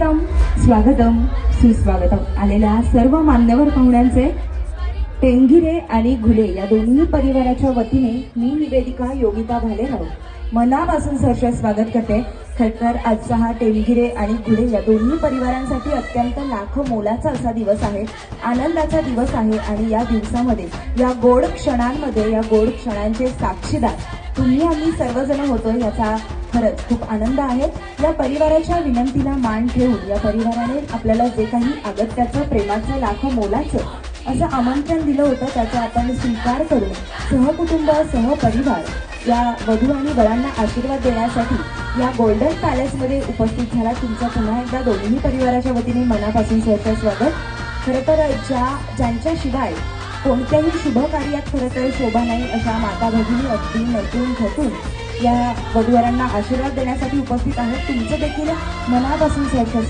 स्वागतम सुस्वागतम आलेल्या सर्व मान्यवर पाहुण्यांचे टेंगिरे आणि घुले या दोन्ही परिवाराच्या वतीने मी निवेदिका योगिता भालेराव मनापासून सहर्ष स्वागत करते। खरतर आजचा हा टेंगिरे आणि घुले या दोन्ही परिवारांसाठी अत्यंत लाखो मोलाचा असा दिवस आहे, आनंदाचा दिवस आहे आणि या दिवसामध्ये या गोड क्षणांमध्ये या गोड क्षणांचे साक्षीदार तुम्ही आम्ही सर्वजण होतो याचा खरंच खूप आनंद आहे। या परिवाराच्या विनंतीला मान ठेवून या परिवाराने आपल्याला जे काही अगत्याचं प्रेमाचं लाखो मोलाचं असं आमंत्रण दिलं होतं त्याचा आपण स्वीकार करून सहकुटुंब सहपरिवार या वधू आणि वरांना आशीर्वाद देण्यासाठी या गोल्डन पॅलेसमध्ये उपस्थित झाला। तुमचं पुन्हा एकदा दोन्ही परिवाराच्या वतीने मनापासून सहर्ष स्वागत। खरं तर ज्यांच्याशिवाय कोणत्याही शुभ कार्यात खरं तर शोभा नाही अशा माता भगिनी अगदी नटून थटून या वधूवरांना आशीर्वाद देण्यासाठी उपस्थित आहेत। तुमचं देखील मनापासून सहर्ष